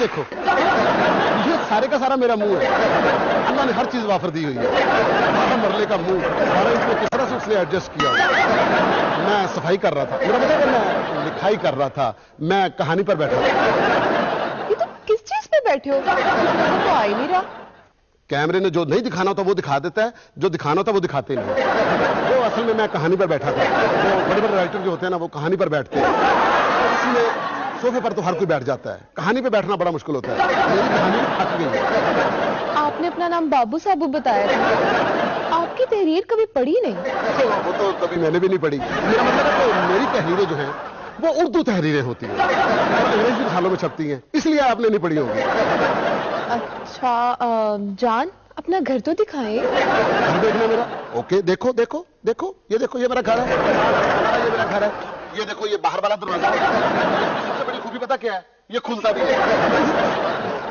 देखो, ये सारे का सारा मेरा मुंह है। अल्लाह ने हर चीज वाफर दी हुई है। 12 मरले का मुंह, 12 इंच में किस तरह से उसने एडजस्ट किया। मैं सफाई कर रहा था, मेरा मतलब मैं लिखाई कर रहा था, मैं कहानी पर बैठा था। ये तो किस चीज पे बैठे हो? नजर तो आ ही नहीं रहा। कैमरे ने जो नहीं दिखाना होता वो दिखा देता है, जो दिखाना होता वो दिखाते नहीं। वो असल में मैं कहानी पर बैठा था। वो बड़े बड़े राइटर जो होते हैं ना, वो कहानी पर बैठते हैं। इसमें सोफे पर तो हर कोई बैठ जाता है, कहानी पे बैठना बड़ा मुश्किल होता है। मेरी कहानी थक गई है। आपने अपना नाम बाबू साबू बताया था, आपकी तहरीर कभी पढ़ी नहीं? वो तो कभी मैंने भी नहीं पढ़ी। मेरा मतलब है कि मेरी तहरीरें जो हैं वो उर्दू तहरीरें होती हैं और अंग्रेजी रसालों में छपती हैं, इसलिए आपने नहीं पढ़ी होगी। अच्छा जान, अपना घर तो दिखाएं। घर देखना मेरा? ओके, देखो देखो देखो, ये देखो, ये मेरा घर है, ये मेरा घर है। ये देखो, ये बाहर वाला दरवाजा है। सबसे बड़ी खूबी पता क्या है? ये खुलता भी है।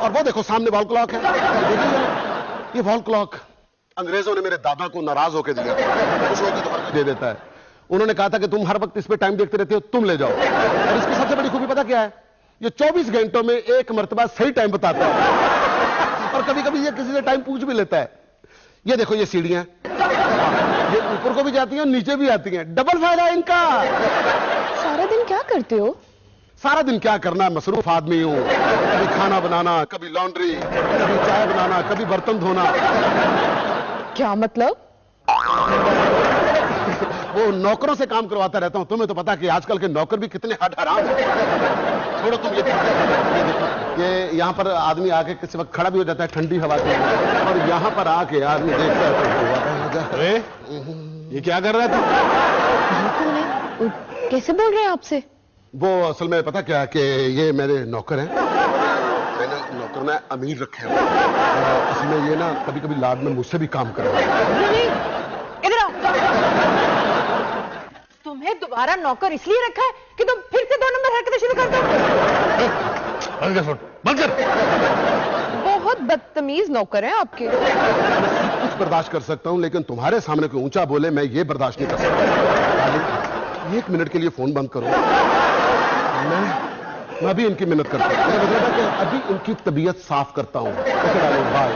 और वो देखो सामने वॉल क्लॉक है, ये वॉल क्लॉक अंग्रेजों ने मेरे दादा को नाराज होकर दिया। खुश होकर तो हर कोई दे देता है। उन्होंने कहा था कि तुम हर वक्त इस पे टाइम देखते रहते हो, तुम ले जाओ। और इसकी सबसे बड़ी खूबी पता क्या है? ये 24 घंटों में एक मर्तबा सही टाइम बताता है। और कभी कभी ये किसी से टाइम पूछ भी लेता है। ये देखो, ये सीढ़ियां, ये ऊपर को भी जाती हैं और नीचे भी आती हैं। डबल फायदा इनका। सारा दिन क्या करते हो? सारा दिन क्या करना, मसरूफ आदमी हूं। कभी खाना बनाना, कभी लॉन्ड्री, कभी चाय बनाना, कभी बर्तन धोना। क्या मतलब? वो नौकरों से काम करवाता रहता हूं। तुम्हें तो पता कि आजकल के नौकर भी कितने हद हराम हैं। छोड़ो तुम, ये देखो, ये यहां पर आदमी आके किसी वक्त खड़ा भी हो जाता है ठंडी हवा के, और यहां पर आके आदमी देखता है। अरे ये क्या कर रहा था? कैसे बोल रहे हैं आपसे? वो असल में पता क्या है कि ये मेरे नौकर हैं। मैंने नौकर में अमीर रखे हैं। असल में ये ना कभी कभी लाड में मुझसे भी काम कर रहा है। इधर आओ। तुम्हें दोबारा नौकर इसलिए रखा है कि तुम फिर से 2 नंबर हरकतें शुरू कर दो। बंद कर। बहुत बदतमीज नौकर हैं आपके। मैं कुछ बर्दाश्त कर सकता हूं, लेकिन तुम्हारे सामने कोई ऊंचा बोले मैं ये बर्दाश्त नहीं कर सकता। 1 मिनट के लिए फोन बंद करो। मैं भी इनकी मिन्नत करता हूं। मेरा मतलब है कि अभी इनकी तबीयत साफ करता हूं। Okay darling, bye.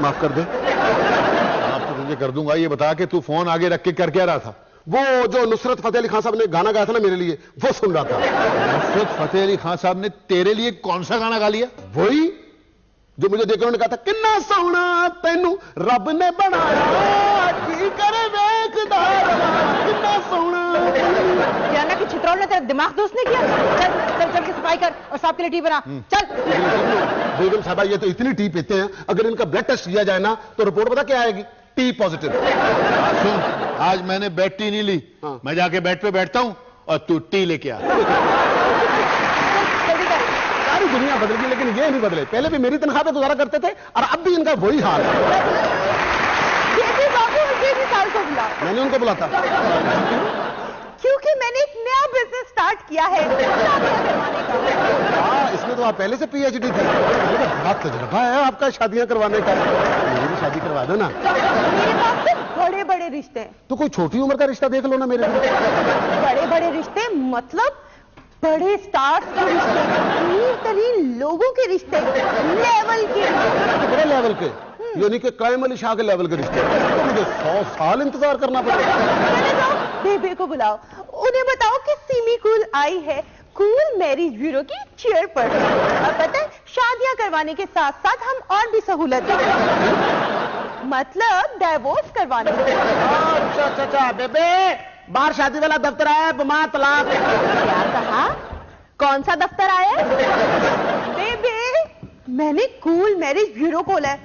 माफ कर दे। आप तो तुझे कर दूंगा। ये बता कि तू फोन आगे रख के कर क्या रहा था? वो जो नुसरत फतेह अली खान साहब ने गाना गाया था ना मेरे लिए, वो सुन रहा था। नुसरत फतेह अली खान साहब ने तेरे लिए कौन सा गाना गा लिया? वही जो मुझे देखकर उन्होंने कहा था, किन्ना सोहना तैनू रब ने बनाया, की करे वेखदार, किन्ना सोहना। क्या ना कि छितरौल ने तेरा दिमाग दोस्त ने किया। चल चल चल के सफाई कर और साहब के लिए टी बना। चल। बेगम साहबा, ये तो इतनी टी पीते हैं, अगर इनका ब्लड टेस्ट किया जाए ना तो रिपोर्ट पता क्या आएगी? T positive. सुन, आज मैंने बेड टी नहीं ली। हाँ। मैं जाके बेड पे बैठता हूं और तू टी लेके आ। सारी दुनिया बदल गई, लेकिन ये नहीं बदले। पहले भी मेरी तनख्वाह पे गुजारा करते थे और अब भी इनका वही हाल है। को बुलाओ। मैंने उनको बुलाता क्योंकि मैंने एक नया बिजनेस स्टार्ट किया है शादियां करवाने का। इसमें तो आप पहले से पीएचडी थी। बहुत तजुर्बा है आपका शादियां करवाने का। मेरी भी शादी करवा दो ना। मेरे पास तो बड़े बड़े रिश्ते हैं। तो कोई छोटी उम्र का रिश्ता देख लो ना मेरे लिए। बड़े बड़े रिश्ते मतलब बड़े स्टार्स के रिश्ते, अमीर तरीन लोगों के रिश्ते, लेवल के रिश्ते। बड़े लेवल के, यानी कि कायम अली शाह के लेवल के रिश्ते। तो मुझे 100 साल इंतजार करना पड़ेगा। चले जाओ, बेबे को बुलाओ, उन्हें बताओ कि सिमी कूल आई है कूल मैरिज ब्यूरो की चेयरपर्सन। और पता है, शादियां करवाने के साथ साथ हम और भी सहूलत देते हैं, मतलब डाइवोर्स करवाने। अच्छा अच्छा अच्छा, बेबे बाहर शादी वाला दफ्तर आया है, बमा तलाक। क्या कहा? कौन सा दफ्तर आया? बेबे मैंने कूल मैरिज ब्यूरो खोला है,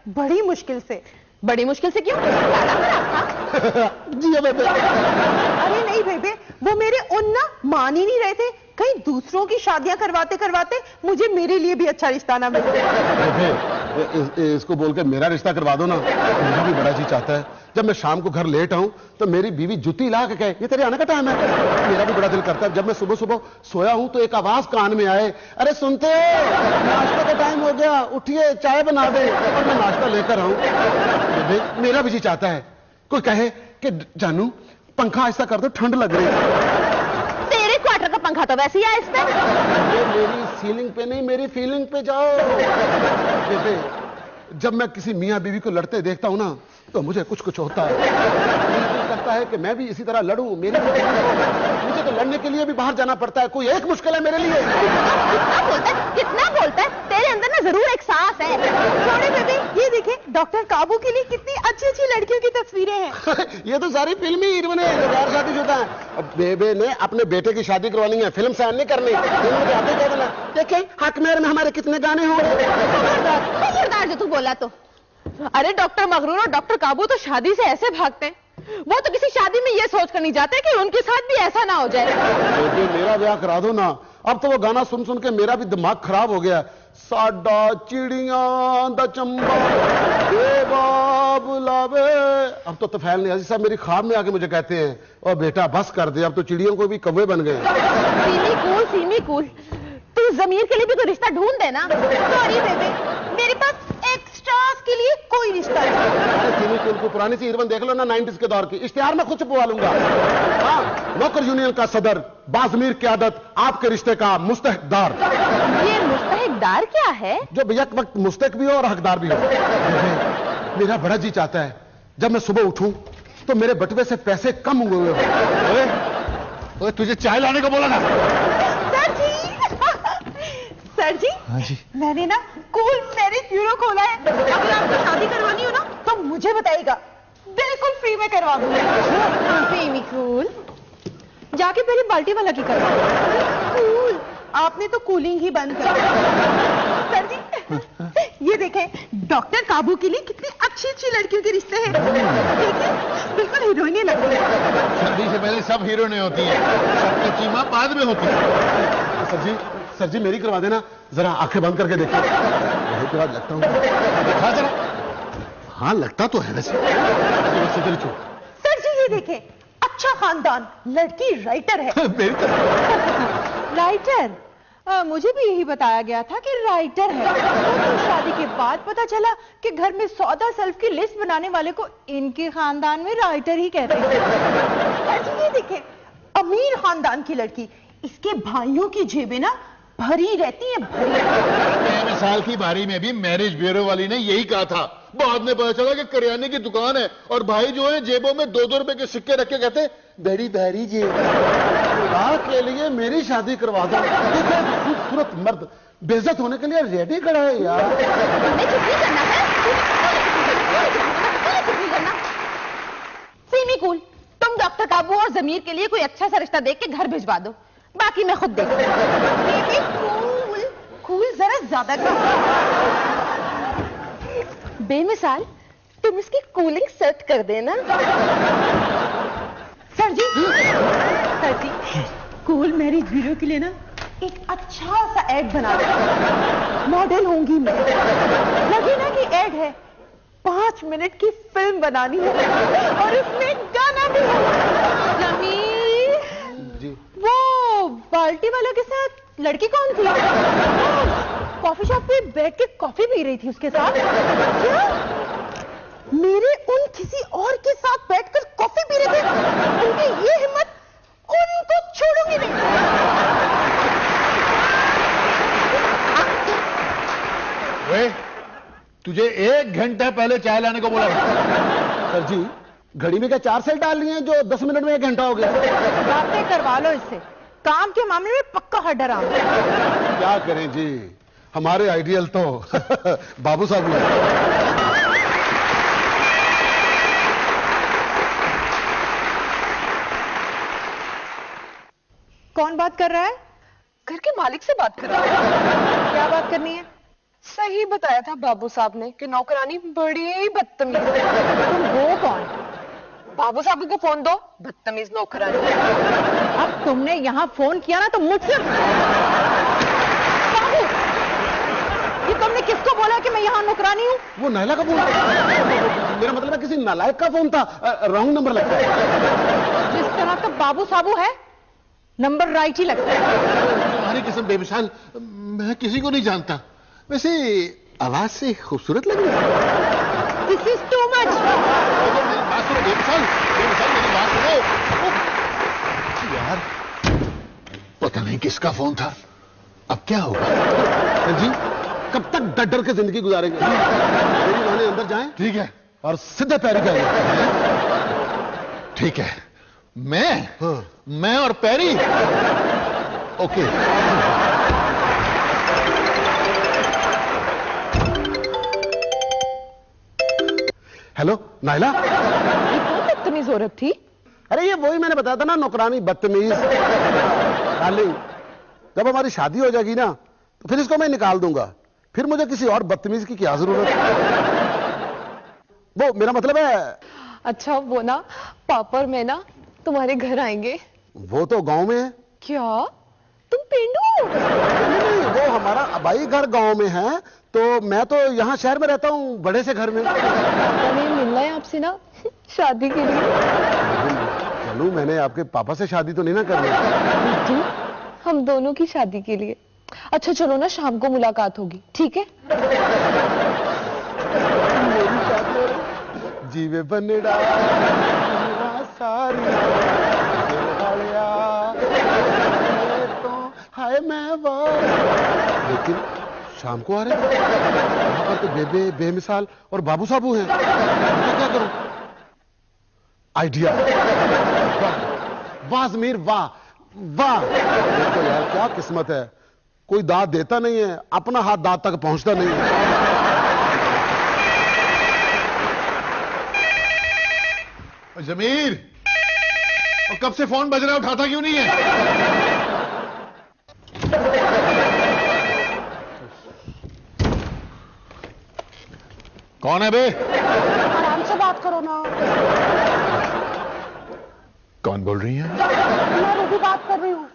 बड़ी मुश्किल से। बड़ी मुश्किल से क्यों? जी बेबे। अरे नहीं बेबे, वो मेरे उन्ना मान ही नहीं रहे थे। कहीं दूसरों की शादियां करवाते करवाते मुझे मेरे लिए भी अच्छा रिश्ता ना मिल जाए। इसको बोलकर मेरा रिश्ता करवा दो ना। मेरा भी बड़ा जी चाहता है जब मैं शाम को घर लेट आऊं तो मेरी बीवी जूती ला के कहे, ये तेरे आने का टाइम है। मेरा भी बड़ा दिल करता है जब मैं सुबह सुबह सोया हूं तो एक आवाज कान में आए, अरे सुनते हो, नाश्ते का टाइम हो गया, उठिए चाय बना दे, और मैं नाश्ता लेकर आऊं। मेरा भी जी चाहता है कोई कहे कि जानू पंखा ऐसा कर दो, ठंड लग रही है। तेरे क्वार्टर का पंखा तो वैसे ही है इस पे। ये मेरी सीलिंग पे नहीं, मेरी फीलिंग पे जाओ। बेबे, जब मैं किसी मियां बीवी को लड़ते देखता हूं ना, तो मुझे कुछ कुछ होता है। मेरा दिल करता है कि मैं भी इसी तरह लड़ूं। मेरी भी बीवी हो। मुझे तो लड़ने के लिए भी बाहर जाना पड़ता है। कोई एक मुश्किल है मेरे लिए। कितना बोलता है, तेरे अंदर ना जरूर एक सांस है। छोड़े बेबी, ये देखें डॉक्टर काबू के लिए कितनी अच्छी अच्छी लड़कियों की तस्वीरें हैं। ये तो सारी फिल्मी हीरोइन है जो गैर शादीशुदा है। अब बेबे ने अपने बेटे की शादी करवानी है, फिल्म साइन नहीं करनी। फिल्म आते कह देना, देखें हक मेहर में हमारे कितने गाने हो रहे हैं। खबरदार जो तू बोला तो। अरे डॉक्टर मगरूर और डॉक्टर काबू तो शादी से ऐसे भागते हैं, वो तो किसी शादी में ये सोच कर नहीं जाते कि उनके साथ भी ऐसा ना हो जाए। बेबे मेरा ब्याह करा दो ना। अब तो वो गाना सुन सुन के मेरा भी दिमाग खराब हो गया। साडा चिड़ियां दा चंबा देवा बुलावे। अब तो तफैल नहीं अजीज साहब मेरी ख्वाब में आके मुझे कहते हैं, और बेटा बस कर दे, अब तो चिड़ियों को भी कौवे बन गए। सीमी कूल, तू जमीर के लिए भी कोई रिश्ता ढूंढ देना। सॉरी बेबी, मेरे पास एक्स्ट्रास के लिए कोई रिश्ता नहीं। सीमी कूल को पुरानी सी हीरोइन देख लो ना, 90s के दौर की। इश्तिहार में खुद छपवा लूंगा। हाँ, नौकर यूनियन का सदर, बाजमीर की आदत, आपके रिश्ते का मुस्तहकदार। ये मुस्तहकदार क्या है? जो एक वक्त मुस्तहक भी हो और हकदार भी हो। मेरा बड़ा जी चाहता है जब मैं सुबह उठूं तो मेरे बटुए से पैसे कम हुए हो। तुझे चाय लाने को बोला ना। सर जी, सर जी, हाँ जी, मैंने ना कूल मैरिज ब्यूरो खोला है। अगर आपको शादी करवानी हो ना तो मुझे बताइएगा, बिल्कुल फ्री में करवा दूंगा। सीमी कूल, जाके पहले बाल्टी वाला की करवा। कूल, आपने तो कूलिंग ही बंद कर दी। सर जी, ये देखें डॉक्टर काबू के लिए कितनी अच्छी अच्छी लड़कियों के रिश्ते हैं। देखिए बिल्कुल हीरोइन लग रही है। शादी से पहले सब हीरोइनें होती हैं, सबकी चीमा बाद में होती है। सर जी मेरी करवा देना, जरा आंखें बंद करके देखिए। यही तो आज लगता हूँ। दिखा जरा। हाँ लगता तो है वैसे। सर जी ये देखें, अच्छा खानदान, लड़की राइटर है। मेरी तरफ। राइटर? मुझे भी यही बताया गया था कि राइटर है। तो शादी के बाद पता चला कि घर में सौदा सेल्फ की लिस्ट बनाने वाले को इनके खानदान में राइटर ही कहते हैं। सर जी ये देखें, अमीर खानदान की लड़की, इसके भाइयों की जेबें ना भरी रहती है, भरी। साल की बारी में भी मैरिज ब्यूरो वाली ने यही कहा था। बाद में पता चला कि करियाने की दुकान है और भाई जो है जेबों में 2-2 रुपए के सिक्के रख के कहते बड़ी बहरी जेब। विवाह के लिए मेरी शादी करवा दो। देखो खूबसूरत मर्द बेइज्जत होने के लिए रेडी खड़ा है यार। तुम्हें कुछ नहीं करना है। सीमी कूल, तुम डॉक्टर काबू और जमीर के लिए कोई अच्छा सा रिश्ता देख के घर भिजवा दो, बाकी मैं खुद देख लूंगी। कूल, कूल जरा ज्यादा बेमिसाल, तुम इसकी कूलिंग सेट कर देना। सर जी, कूल मैरिज ब्यूरो के लिए ना एक अच्छा सा एड बना दो। मॉडल होंगी मैं। लगे ना कि एड है, 5 मिनट की फिल्म बनानी है और उसमें गाना भी हो। जमीर जी, वो बाल्टी वाला के साथ लड़की कौन थी? कॉफी शॉप पे बैठ के कॉफी पी रही थी उसके साथ। क्या मेरे उन किसी और के साथ बैठकर कॉफी पी रहे थे? उनकी ये हिम्मत, उनको छोड़ूंगी नहीं। वे, तुझे 1 घंटा पहले चाय लाने को बोला था। सर जी घड़ी में क्या 4 सेल डाल लिए हैं जो 10 मिनट में 1 घंटा हो गया? बातें करवा लो इससे, काम के मामले में पक्का हड्डा राम। क्या करें जी, हमारे आइडियल तो बाबू साहब हैं। कौन बात कर रहा है? घर के मालिक से बात कर रहा हूं। क्या बात करनी है? सही बताया था बाबू साहब ने कि नौकरानी बड़ी बदतमीज है। तुम हो कौन? बाबू साहब को फोन दो, बदतमीज नौकरानी। अब तुमने यहाँ फोन किया ना तो मुझसे। बाबू, ये तुमने किसको बोला कि मैं यहाँ नौकरानी हूँ? वो नायला का फोन था। मेरा मतलब है किसी नालायक का फोन था। रॉन्ग नंबर लगता है। जिस तरह का बाबू साबू है, नंबर राइट ही लगता है। तुम्हारी कसम बेमिसाल, मैं किसी को नहीं जानता। वैसे आवाज से खूबसूरत लग रही है। This is too much. मेरी बात सुनो बेमिसाल, मेरी बात सुनो। यार पता नहीं नहीं किसका फोन था। अब क्या होगा? जी कब तक डर डर के जिंदगी गुजारेंगे? मेरी माने अंदर जाएं ठीक है, और सीधे पैरी कहेंगे। ठीक है। मैं हाँ। मैं और पैरी। ओके। Hello Naila. ये कौन बदतमीज औरत थी? अरे ये वही मैंने बताया था ना, नौकरानी बदतमीज। डार्लिंग जब हमारी शादी हो जाएगी ना तो फिर इसको मैं निकाल दूंगा, फिर मुझे किसी और बदतमीज की क्या जरूरत है। वो मेरा मतलब है। अच्छा वो ना पापा और मैं ना तुम्हारे घर आएंगे। वो तो गांव में है। क्या तुम पेंडू? नहीं, वो हमारा अबाई घर गांव में है, तो मैं तो यहाँ शहर में रहता हूँ बड़े से घर में। पापा ने मिलना है आपसे ना शादी के लिए। चलू मैंने आपके पापा से शादी तो नहीं ना करनी। बिट्टू, हम दोनों की शादी के लिए। अच्छा चलो ना शाम को मुलाकात होगी, ठीक है? मेरी शादी हो रही जीवे बनेड़ा सारी तो हाय मैं लेकिन शाम को आ रहे वहां पर तो बेबे बेमिसाल और बाबू साबू हैं। मैं क्या करूं? आइडिया। वाह जमीर वाह वाह। देखो यार क्या किस्मत है, कोई दाद देता नहीं है, अपना हाथ दाद तक पहुंचता नहीं है। जमीर, और कब से फोन बज रहा है, उठाता क्यों नहीं है? कौन है बे? आराम से बात करो ना। कौन बोल रही है? मैं रूबी बात कर रही हूँ।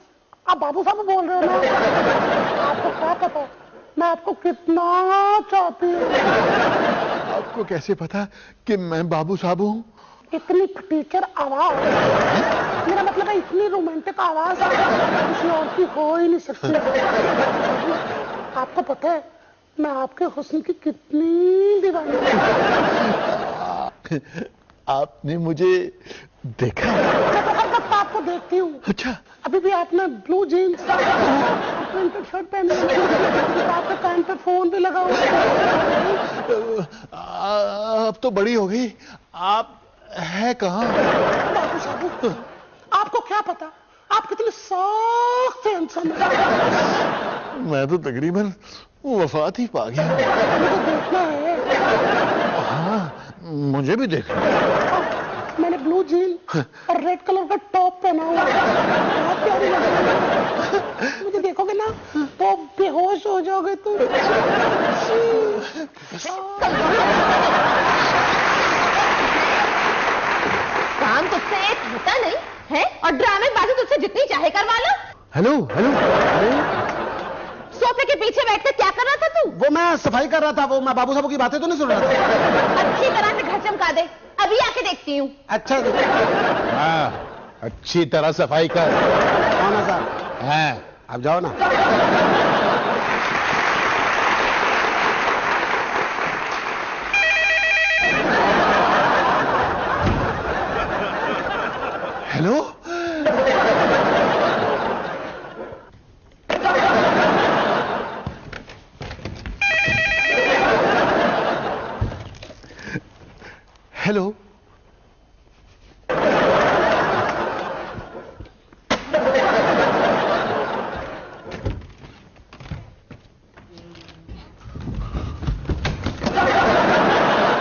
आप बाबू साहब बोल रहे हो ना? आपको क्या पता मैं आपको कितना चाहती हूँ? आपको कैसे पता कि मैं बाबू साहब हूँ? इतनी टीचर आवाज, मेरा मतलब है इतनी रोमांटिक आवाज किसी और की हो ही नहीं सकती। आपको पता है मैं आपके हुस्न की कितनी दीवानी हूं। आपने मुझे देखा? मैं तो हर वक्त आपको देखती हूँ। अच्छा। अभी भी आपने ब्लू जीन्स प्रिंटेड शर्ट पहनी है, आपके कान पे फोन भी लगा हुआ है। अब तो बड़ी हो गई। आप है कहाँ? बाबू साहब आपको क्या पता आप कितने सख्त इंसान हैं। मैं तो तकरीबन वफात ही पा गया। मुझे देखना है। हाँ मुझे भी देखना। मैंने ब्लू जीन और रेड कलर का टॉप पहना हुआ है, बहुत प्यारी लग रही है। मुझे देखोगे ना तो बेहोश हो जाओगे तुम। काम तुझसे एक होता नहीं है और ड्रामेबाजी तुझसे जितनी चाहे करवा लो। Hello hello hello. सोफे के पीछे बैठकर क्या कर रहा था तू? वो मैं सफाई कर रहा था, वो मैं बाबू साहब की बातें तो नहीं सुन रहा था। अच्छी तरह से घर चमका दे, अभी आके देखती हूँ। अच्छा हाँ अच्छी तरह सफाई कर। कौन है साहब? हाँ आप जाओ ना। हेलो। हेलो।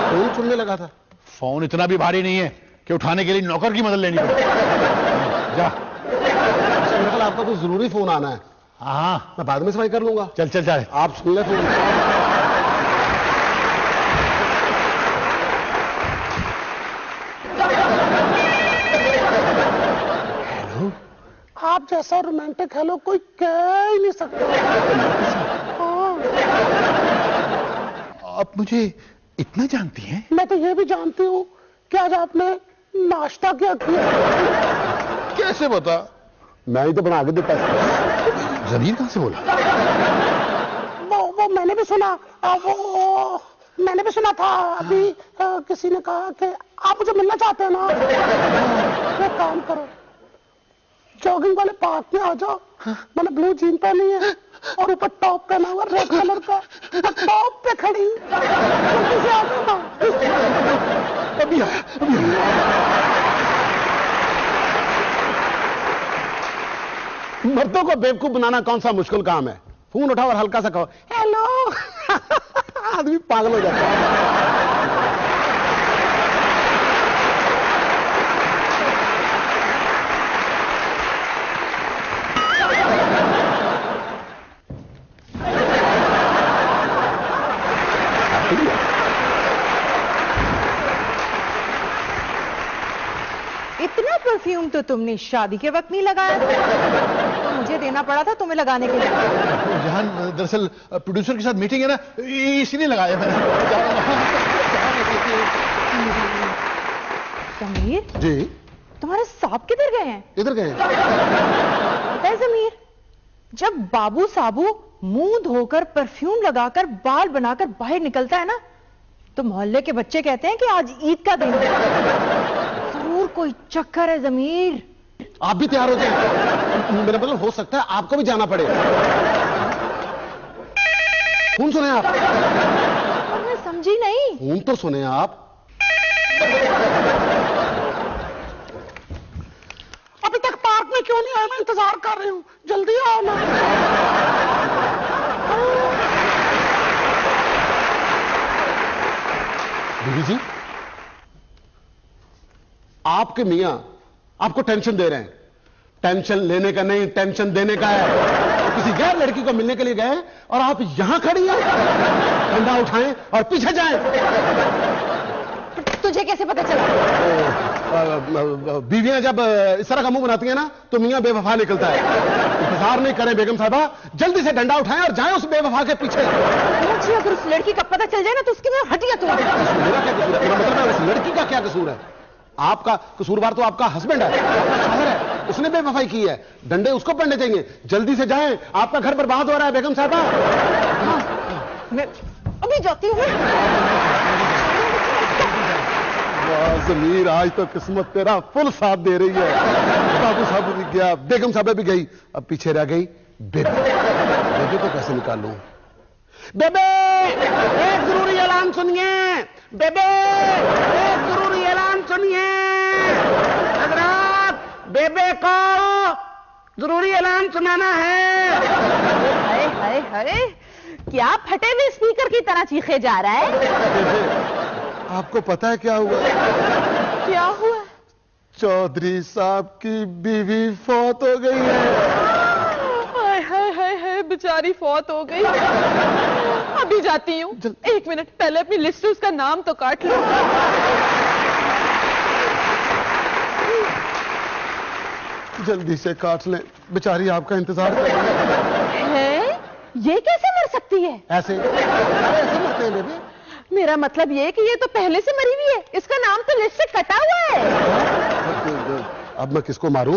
फोन सुनने लगा था। फोन इतना भी भारी नहीं है कि उठाने के लिए नौकर की मदद लेनी पड़े। जा। अच्छा मेरे ख्याल आपका कुछ जरूरी फोन आना है। हाँ मैं बाद में सफाई कर लूंगा। चल चल चल। आप सुन ले फोन। हेलो। आप जैसा रोमांटिक हेलो कोई कह ही नहीं सकता। हाँ आप मुझे इतना जानती हैं? मैं तो ये भी जानती हूँ कि आज आपने नाश्ता क्या किया। कैसे बता? मैं ही तो बना के देता। जमीर कहां से बोला? वो मैंने भी सुना। वो मैंने भी सुना था अभी। किसी ने कहा कि आप मुझे मिलना चाहते हैं ना। एक काम करो जॉगिंग वाले पार्क में आ जाओ, मैंने ब्लू जीन पहनी है और ऊपर टॉप पहना हुआ रेड कलर का, और टॉप पे खड़ी हूं। जल्दी से आ जाओ। अभी आ, अभी आ। मर्दों को बेवकूफ बनाना कौन सा मुश्किल काम है? फोन उठाओ और हल्का सा कहो हेलो। आदमी पागल हो जाता है। इतना परफ्यूम तो तुमने शादी के वक्त नहीं लगाया था, तो मुझे देना पड़ा था तुम्हें लगाने के लिए। जहान दरअसल प्रोड्यूसर के साथ मीटिंग है ना, इसीलिए लगाया मैंने। जमीर जी तुम्हारे सांप किधर गए हैं? इधर गए। पता है जमीर, जब बाबू साबू मुंह धोकर परफ्यूम लगाकर बाल बनाकर बाहर निकलता है ना, तो मोहल्ले के बच्चे कहते हैं कि आज ईद का दिन है। जरूर कोई चक्कर है जमीर। आप भी तैयार हो जाए। मेरा मतलब हो सकता है आपको भी जाना पड़े। फोन सुने आप? और मैं समझी नहीं। फोन तो सुने आप। अभी तक पार्क में क्यों नहीं आया? मैं इंतजार कर रही हूं, जल्दी आओ ना। बीबी जी, आपके मियां आपको टेंशन दे रहे हैं। टेंशन लेने का नहीं, टेंशन देने का है। तो किसी गैर लड़की को मिलने के लिए गए और आप यहां खड़ी हैं। डंडा उठाएं और पीछे जाएं। तुझे कैसे पता चला? बीवियां जब इस तरह का मुंह बनाती हैं ना, तो मियां बेवफा निकलता है। इंतजार नहीं करें बेगम साहबा, जल्दी से डंडा उठाएं और जाएं उस बेवफा के पीछे। मुझे अगर उस लड़की का पता चल जाए ना, तो उसकी मैं हड्डियां तोड़ दूंगी। मेरा क्या कसूर है? मेरा मतलब है उस लड़की का क्या कसूर है? आपका कसूरवार तो आपका हस्बैंड है, आपका शौहर है। उसने बेवफाई की है, डंडे उसको पड़ने चाहिए। जल्दी से जाएं, आपका घर बर्बाद हो रहा है बेगम साहबा। मैं अभी जाती हूँ। जमीर, आज तो किस्मत तेरा फुल साथ दे रही है। बाबू साहब भी गया, बेगम साहब भी गई, अब पीछे रह गई बेबे। बेबे को कैसे निकालूं? बेबे, एक जरूरी ऐलान सुनिए। बेबे, एक जरूरी ऐलान सुनिए। हजरात, बेबे को जरूरी ऐलान सुनाना है। हाय हाय हाय, क्या फटे हुए स्पीकर की तरह चीखे जा रहा है? बेबे, आपको पता है क्या हुआ? क्या हुआ? चौधरी साहब की बीवी फौत हो गई है। हाय हाय हाय हाय, बेचारी फौत हो गई। अभी जाती हूँ। एक मिनट, पहले अपनी लिस्ट से उसका नाम तो काट लो। जल्दी से काट लें, बेचारी आपका इंतजार कर रही है? ये कैसे मर सकती है? ऐसे ऐसे मरते हैं बेबी। मेरा मतलब ये है कि ये तो पहले से मरी हुई है, इसका नाम तो लिस्ट से कटा हुआ है। अब मैं किसको मारूं?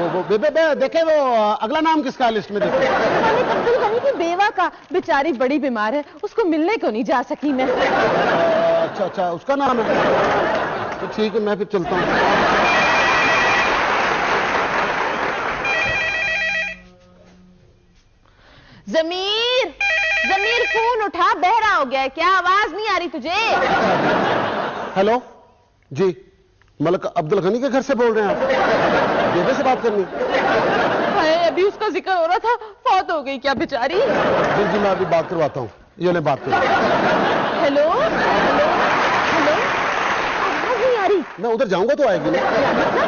वो बेबे देखे, वो अगला नाम किसका है लिस्ट में? देखे मलिक अब्दुल गनी की बेवा का। बेचारी बड़ी बीमार है, उसको मिलने को नहीं जा सकी मैं। अच्छा अच्छा, उसका नाम है। तो ठीक है, मैं फिर चलता हूँ। जमीर, जमीर फोन उठा, बहरा हो गया है क्या? आवाज नहीं आ रही तुझे? हेलो जी, मलिक अब्दुल गनी के घर से बोल रहे हैं आप? बेबे से बात करनी? हाय, अभी उसका जिक्र हो रहा था, फौत हो गई क्या बेचारी? जी जी, मैं अभी बात करवाता हूँ। ये ले बात करो। हेलो हेलो हेलो, आवाज नहीं आ रही। मैं उधर जाऊंगा तो आएगी ना।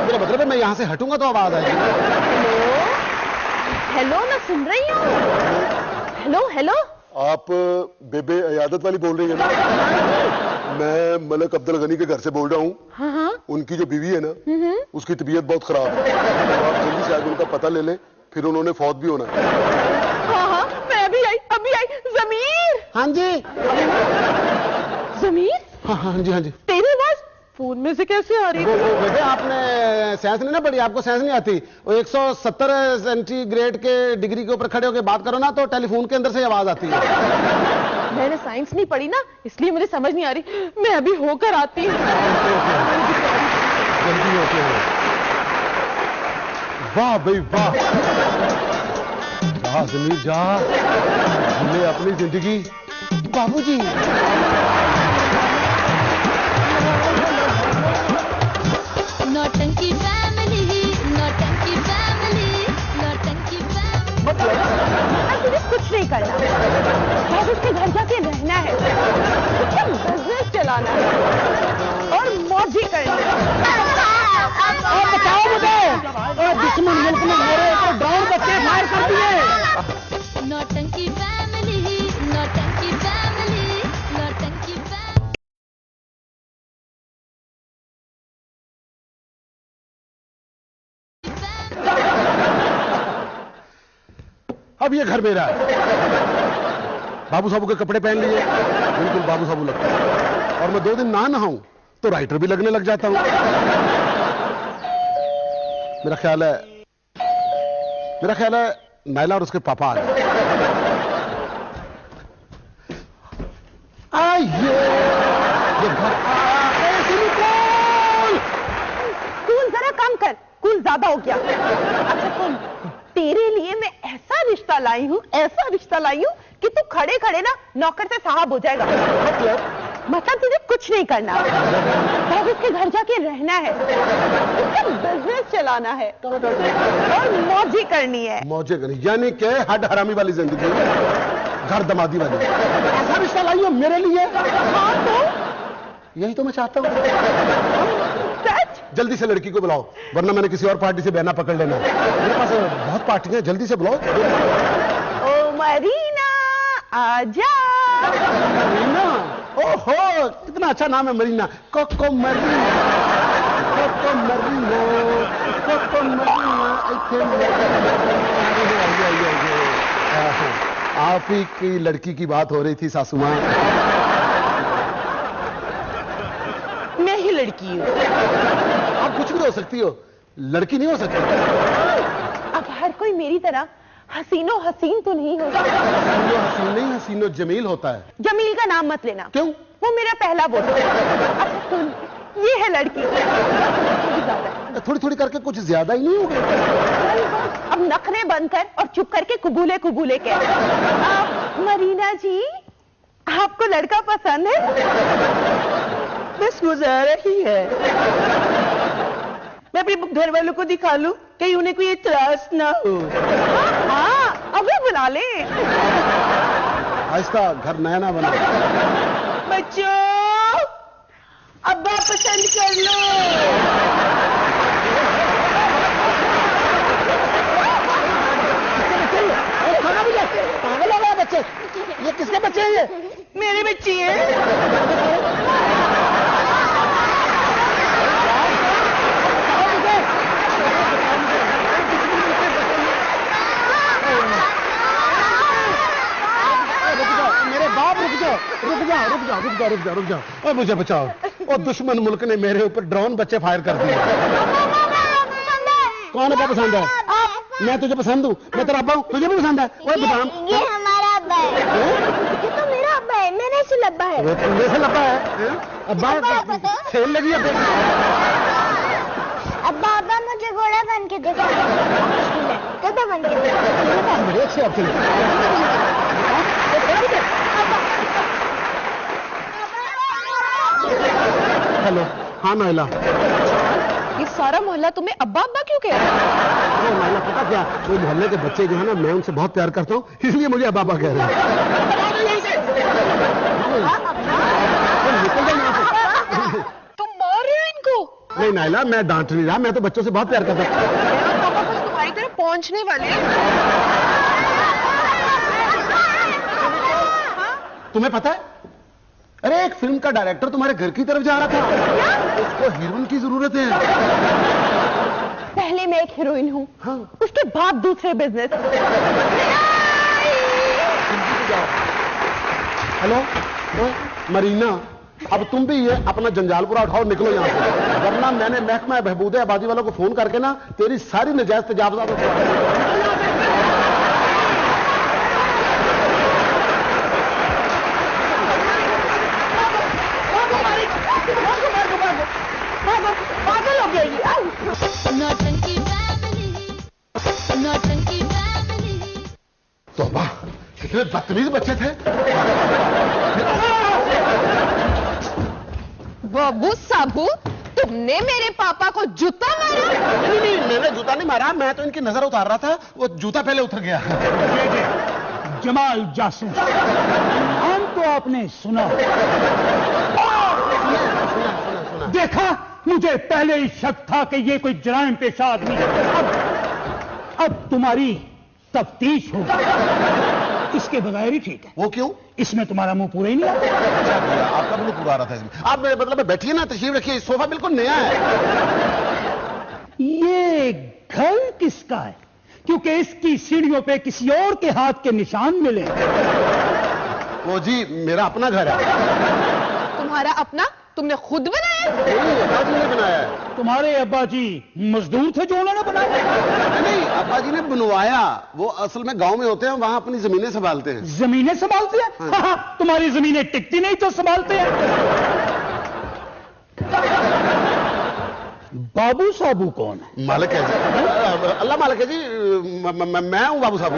मेरा मतलब है मैं यहाँ से हटूंगा तो आवाज आएगी ना। हेलो हेलो, मैं सुन रही हूँ। हेलो हेलो, आप बेबे अयादत वाली बोल रही है ना? मैं मलिक अब्दुल गनी के घर से बोल रहा हूँ। हाँ हाँ, उनकी जो बीवी है ना, उसकी तबीयत बहुत खराब है। तो आप जल्दी से आगे उनका पता ले लें, फिर उन्होंने फौत भी होना है। हाँ हाँ, मैं अभी आई अभी आई। जमीर, हाँ जी। जमीर, हाँ हाँ जी, हाँ जी। तेरी आवाज फोन में से कैसे आ रही वो है? बेबे, आपने साइंस नहीं ना पढ़ी, आपको साइंस नहीं आती। वो 170 सेंटीग्रेड के डिग्री के ऊपर खड़े होकर बात करो ना, तो टेलीफोन के अंदर से आवाज आती है। मैंने साइंस नहीं पढ़ी ना, इसलिए मुझे समझ नहीं आ रही। मैं अभी होकर आती हूँ। जल्दी होते हैं। वाह भाई वाह, जा जमीर जा, हमने अपनी जिंदगी। बाबूजी नौटंकी फैमिली, नौटंकी फैमिली, नौटंकी फैमिली। अब तुझे कुछ नहीं करना, बस उसके घर जाके रहना है, उसका बिजनेस चलाना है और मौजी करनी है। और बचाओ मुझे, और दुश्मन मुल्क में मेरे ऊपर ड्रोन बच्चे फायर कर दिए। नौटंकी फैमिली, नौटंकी फैमिली, नौटंकी फैमिली। अब ये घर मेरा है। बाबू साहब के कपड़े पहन लिए, बिल्कुल बाबू साहब लगता है। और मैं 2 दिन ना नहाऊं तो राइटर भी लगने लग जाता हूं। मेरा ख्याल है नायला और उसके पापा आ गए। आइए, ये घर कूल जरा कम कर, कूल ज्यादा हो गया। अच्छा सुन, तेरे लिए मैं ऐसा रिश्ता लाई हूँ, ऐसा रिश्ता लाई हूँ कि तू खड़े खड़े ना नौकर से साहब हो जाएगा। मतलब तुझे कुछ नहीं करना, बस उसके घर जाके रहना है, उसका बिजनेस चलाना है और मौजी करनी है। मौजे करनी यानी कि हड हरामी वाली जिंदगी, घर दमादी वाली। ऐसा रिश्ता लाई हो मेरे लिए? हाँ तो यही तो मैं चाहता हूँ। सच? जल्दी से लड़की को बुलाओ, वरना मैंने किसी और पार्टी से बहना पकड़ लेना। मेरे पास बहुत पार्टियां हैं, जल्दी से बुलाओ। ओ मरीना आजा। मरीना, ओहो कितना अच्छा नाम है Marina. Coco Marina, Coco Marina, Coco Marina, इथे आप ही की लड़की की बात हो रही थी सासू मां। मैं ही लड़की हूँ। आप कुछ भी हो सकती हो, लड़की नहीं हो सकती। अब हर कोई मेरी तरह हसीनो हसीन तो नहीं होता। हसीनो हसीन नहीं, हसीनो जमील होता है। जमील का नाम मत लेना। क्यों? वो मेरा पहला बोल। अच्छा सुन, ये है लड़की। थोड़ी थोड़ी करके कुछ ज्यादा ही नहीं हो गया। अब नखरे बंद कर और चुप करके कुबूले कुबूले कह। मरीना जी, आपको लड़का पसंद है? बस गुजार रही है। मैं अपने घर वालों को दिखा लूं, कहीं उन्हें कोई इतराज ना हो। हाँ, अभी बुला ले। आहिस्ता, घर नया ना बना। बच्चों, अब्बा पसंद कर लो। पागल हो गया बच्चे, ये किसके बच्चे हैं? ये मेरे बच्चे हैं। मेरे बाप रुक जाओ, रुक जाओ, रुक जाओ, रुक जाओ, रुक जाओ, रुक जाओ। और मुझे बचाओ। और दुश्मन मुल्क ने मेरे ऊपर ड्रोन बच्चे फायर कर दिए। कौन अब्बा पसंद है? मैं तुझे पसंद हूँ, मैं तेरा अब्बा हूँ, तुझे भी पसंद है? वो बदाम, ये हमारा अब्बा है। ये तो मेरा अब्बा है, मैंने इसे लब्बा है। वो तुझे से लब्बा है? अब्बा सेल लगी है। अब्बा अब्बा मुझे घोड़ा बन के देखा, गधा बन के देखा। बड़े अच्छे ऑप्शन है। हेलो, हाँ नायला। ये सारा मोहल्ला तुम्हें अब्बा अब्बा क्यों कह रहा है? वो नायला पता क्या, वो मोहल्ले के बच्चे जो है ना, मैं उनसे बहुत प्यार करता हूँ, इसलिए मुझे अब्बा अब्बा कह रहे हैं। निकल जाओ यहाँ से। तुम मार रहे हो इनको? नहीं नायला, मैं डांट नहीं रहा, मैं तो बच्चों से बहुत प्यार करता हूँ। मेरा पापा बस तुम्हारी तरफ पहुंचने वाले हैं। तुम्हें पता है, अरे एक फिल्म का डायरेक्टर तुम्हारे घर की तरफ जा रहा था। उसको हीरोइन की जरूरत है। पहले मैं एक हीरोइन हूँ, हाँ। उसके बाद दूसरे बिजनेस। हेलो, ओए, मरीना, अब तुम भी ये अपना जंजाल पूरा उठाओ, निकलो यहाँ से, वरना मैंने महकमा बहबूद आबादी वालों को फोन करके ना तेरी सारी नजायज तजावजात पागल हो गया ये। नौटंकी फैमिली। कितने बदतमीज बच्चे थे। बाबू साबू, तुमने मेरे पापा को जूता मारा? नहीं, मैंने जूता नहीं मारा, मैं तो इनकी नजर उतार रहा था, वो जूता पहले उतर गया। जमाल जासूस, नाम तो आपने सुना। सुना। देखा, मुझे पहले ही शक था कि ये कोई जराइम पेशा आदमी है। अब तुम्हारी तफ्तीश होगी। इसके बगैर ही ठीक है। वो क्यों? इसमें तुम्हारा मुंह पूरा ही नहीं आता। अच्छा किया, आपका मुंह पूरा आ रहा था इसमें। आप मेरे मतलब बैठिए ना, तशरीफ रखिए, सोफा बिल्कुल नया है। ये घर किसका है? क्योंकि इसकी सीढ़ियों पे किसी और के हाथ के निशान मिले। वो जी मेरा अपना घर है। तुम्हारा अपना? तुमने खुद बनाया? नहीं, अब्बा जी ने बनाया है। तुम्हारे अब्बा जी मजदूर थे जो उन्होंने बनाया? नहीं, अब्बा जी ने बनवाया। वो असल में गांव में होते हैं, वहां अपनी जमीनें संभालते हैं। जमीनें संभालते हैं? हाँ। तुम्हारी जमीनें टिकती नहीं तो संभालते हैं। बाबू साबू कौन है? मालिक है जी, अल्लाह मालिक है जी। मैं हूं बाबू साहब।